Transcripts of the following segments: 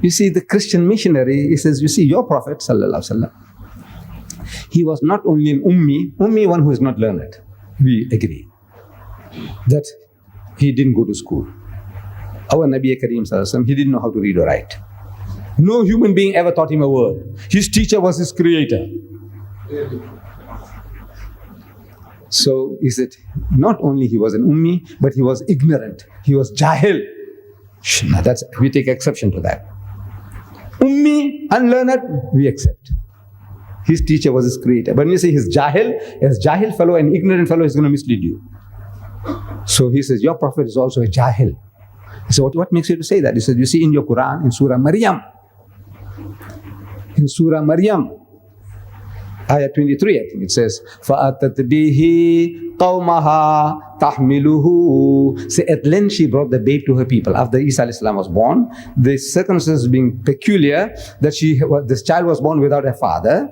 You see, the Christian missionary, he says, you see, your Prophet, sallallahu alaihi wasallam, he was not only an ummi, one who is not learned. We agree that he didn't go to school. Our Nabi Kareem sallallahu alaihi wasallam, he didn't know how to read or write. No human being ever taught him a word. His teacher was his creator. So he said, not only he was an ummi, but he was ignorant. He was jahil. Now we take exception to that. Ummi, unlearned, we accept. His teacher was his creator. But when you say he's jahil fellow, an ignorant fellow is going to mislead you. So he says, your prophet is also a jahil. So what makes you to say that? He says, you see in your Quran, in Surah Maryam, Ayah 23, I think it says, فَأَتَتْ بِهِ قَوْمَهَا تَحْمِلُهُ. So at length she brought the babe to her people. After Isa alayhi salam was born, the circumstances being peculiar, that this child was born without a father.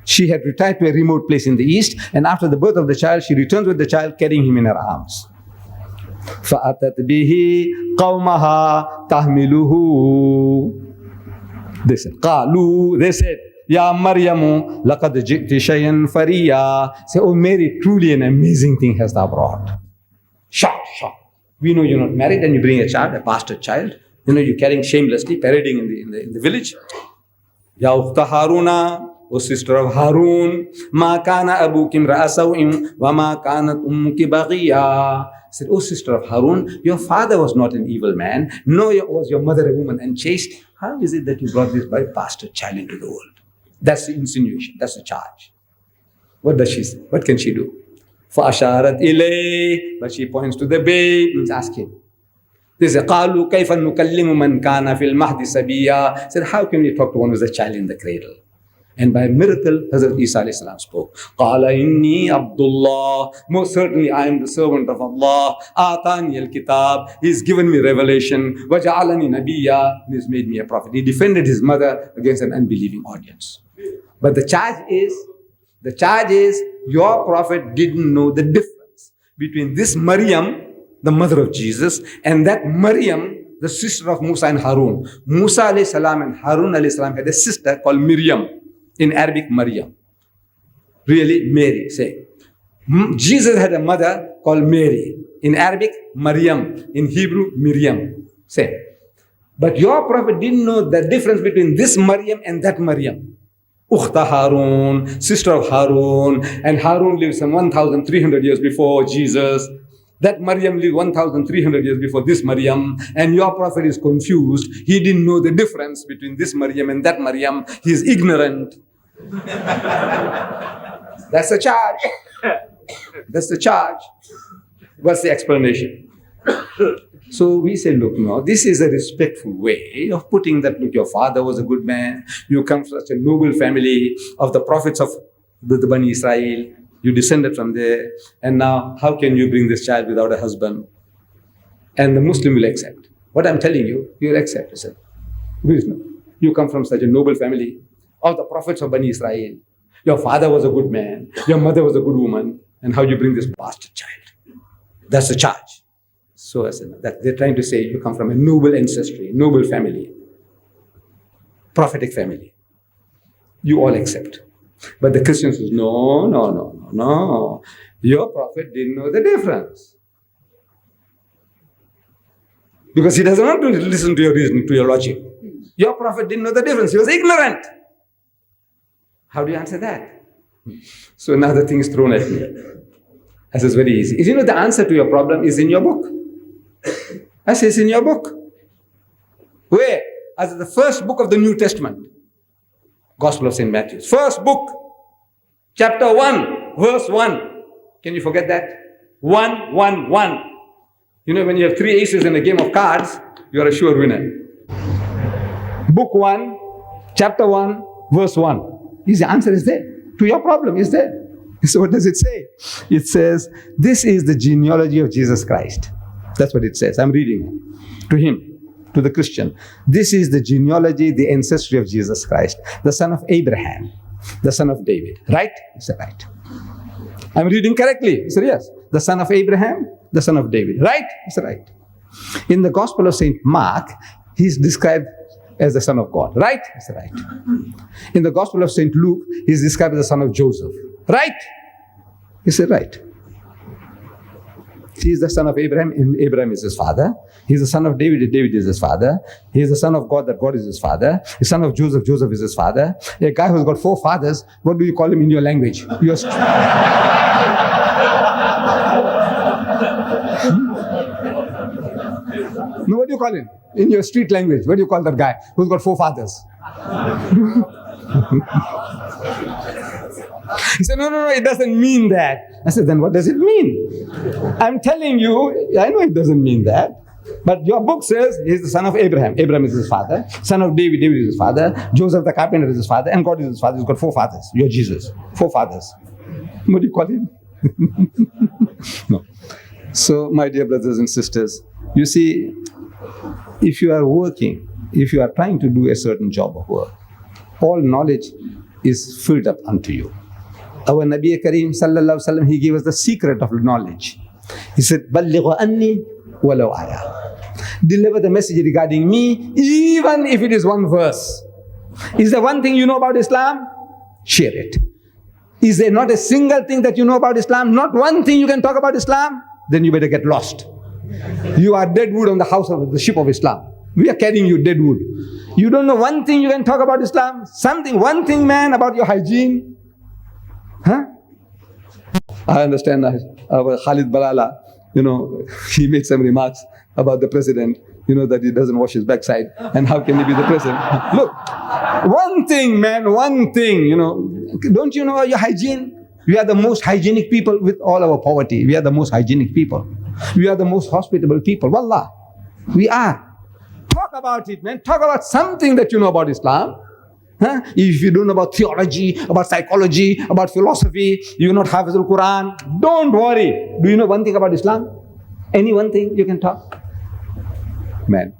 She had retired to a remote place in the east, and after the birth of the child, she returns with the child, carrying him in her arms. فَأَتَتْ بِهِ قَوْمَهَا تَحْمِلُهُ. They said, Ya Maryamu, laqad ji'ti shay'an fariya. Say, oh Mary, truly an amazing thing has thou brought. Shock. We know you're not married and you bring a child, a bastard child. You know, you're carrying shamelessly, parading in the village. Ya ukhta Haruna, O sister of Harun, ma kana abuki imra'a saw'in wa ma kanat ummuki baghiya. Said, oh sister of Harun, your father was not an evil man, nor was your mother a woman unchaste. How is it that you brought this bastard child into the world? That's the insinuation, that's the charge. What does she say? What can she do? فَأَشَارَتْ إِلَيْهِ. But she points to the babe, means ask him. They say, قَالُوا كَيْفَ نُكَلِّمُ مَنْ كَانَ فِي الْمَهْدِ سَبِيًّا. Said, how can we talk to one who is a child in the cradle? And by miracle, Hazrat Isa alayhi salam spoke. قَالَ إِنِّي عَبْدُ اللَّهِ. Most certainly I am the servant of Allah. آتَانِيَ الْكِتَابِ. He's given me revelation. وَجَعَلَنِي نَبِيًّا. He's made me a prophet. He defended his mother against an unbelieving audience. But the charge is, your prophet didn't know the difference between this Maryam, the mother of Jesus, and that Maryam, the sister of Musa and Harun. Musa alayhi salam and Harun alayhi salam had a sister called Miriam. In Arabic, Maryam. Really, Mary, say. Jesus had a mother called Mary. In Arabic, Maryam. In Hebrew, Miriam. Say. But your prophet didn't know the difference between this Maryam and that Maryam. Ukhta Harun, sister of Harun. And Harun lived some 1,300 years before Jesus. That Maryam lived 1,300 years before this Maryam. And your prophet is confused. He didn't know the difference between this Maryam and that Maryam. He is ignorant. That's the charge. That's the charge. What's the explanation? So we say, look, no, this is a respectful way of putting that, look, your father was a good man. You come from such a noble family of the prophets of the Bani Israel. You descended from there. And now, how can you bring this child without a husband? And the Muslim will accept. What I'm telling you, you'll accept. You say, you come from such a noble family of the prophets of Bani Israel. Your father was a good man. Your mother was a good woman. And how you bring this bastard child? That's the charge. So I said, that they're trying to say you come from a noble ancestry, noble family, prophetic family. You all accept. But the Christians says, no. Your prophet didn't know the difference. Because he doesn't want to listen to your reasoning, to your logic. Your prophet didn't know the difference. He was ignorant. How do you answer that? So another thing is thrown at me. I says, very easy. You know, the answer to your problem is in your book. I say, it's in your book. Where? As the first book of the New Testament. Gospel of St. Matthew. First book. Chapter 1, verse 1. Can you forget that? 1, 1, 1. You know, when you have 3 aces in a game of cards, you are a sure winner. Book 1, chapter 1, verse 1. The answer is there. To your problem is there. So what does it say? It says, this is the genealogy of Jesus Christ. That's what it says. I'm reading to him, to the Christian. This is the genealogy, the ancestry of Jesus Christ, the son of Abraham, the son of David. Right? He said, right. I'm reading correctly. He said, yes. The son of Abraham, the son of David. Right? He said, right. In the Gospel of St. Mark, he's described as the son of God. Right? That's right. In the Gospel of St. Luke, he is described as the son of Joseph. Right? He said, right. He is the son of Abraham, and Abraham is his father. He is the son of David, and David is his father. He is the son of God, that God is his father. The son of Joseph, Joseph is his father. A guy who's got 4 fathers, what do you call him in your language? No, what do you call him? In your street language, what do you call that guy who's got 4 fathers? He said, no, it doesn't mean that. I said, then what does it mean? I'm telling you, I know it doesn't mean that. But your book says he's the son of Abraham. Abraham is his father. Son of David, David is his father. Joseph the carpenter is his father. And God is his father. He's got 4 fathers. You're Jesus. 4 fathers. What do you call him? No. So, my dear brothers and sisters, you see, if you are working, if you are trying to do a certain job of work, all knowledge is filled up unto you. Our Nabi Kareem sallallahu alaihi wasallam, he gave us the secret of knowledge. He said, "Ballighu anni walau aya." Deliver the message regarding me, even if it is 1 verse. Is there one thing you know about Islam? Share it. Is there not a single thing that you know about Islam? Not one thing you can talk about Islam? Then you better get lost. You are dead wood on the house of the ship of Islam. We are carrying you dead wood. You don't know one thing you can talk about Islam? Something, one thing, man, about your hygiene? Huh? I understand our Khalid Balala, he made some remarks about the president, that he doesn't wash his backside. And how can he be the president? Look, one thing, man, one thing, don't you know your hygiene? We are the most hygienic people with all our poverty. We are the most hygienic people. We are the most hospitable people. Wallah, we are. Talk about it, man. Talk about something that you know about Islam. Huh? If you don't know about theology, about psychology, about philosophy, you not have the Quran, don't worry. Do you know one thing about Islam? Any one thing you can talk? Man,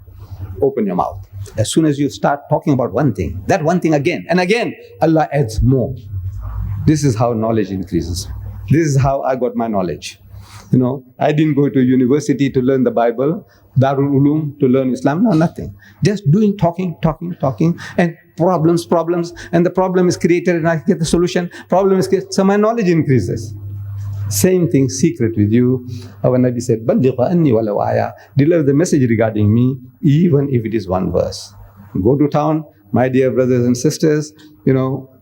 open your mouth. As soon as you start talking about one thing, that one thing again and again, Allah adds more. This is how knowledge increases. This is how I got my knowledge. I didn't go to university to learn the Bible, Darul Ulum to learn Islam, no, nothing. Just doing, talking, and problems, and the problem is created and I get the solution. Problem is created, so my knowledge increases. Same thing, secret with you. Our Nabi said, "Ballighu anni walau aya." Deliver the message regarding me, even if it is 1 verse. Go to town, my dear brothers and sisters,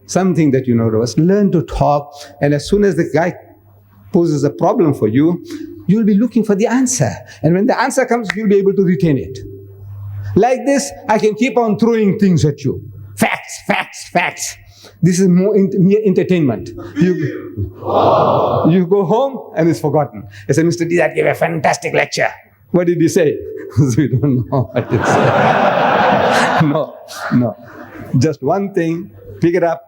something that you know to us, learn to talk, and as soon as the guy poses a problem for you, you'll be looking for the answer. And when the answer comes, you'll be able to retain it. Like this, I can keep on throwing things at you. Facts. This is more mere entertainment. You go home and it's forgotten. I said, Mr. Deedat gave a fantastic lecture. What did he say? We don't know what he said. No. Just one thing, pick it up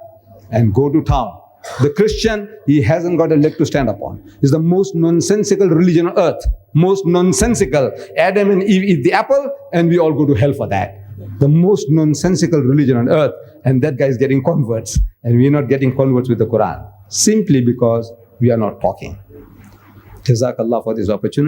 and go to town. The Christian, he hasn't got a leg to stand upon. It's the most nonsensical religion on earth. Most nonsensical. Adam and Eve eat the apple and we all go to hell for that. The most nonsensical religion on earth. And that guy is getting converts. And we're not getting converts with the Quran. Simply because we are not talking. Jazakallah for this opportunity.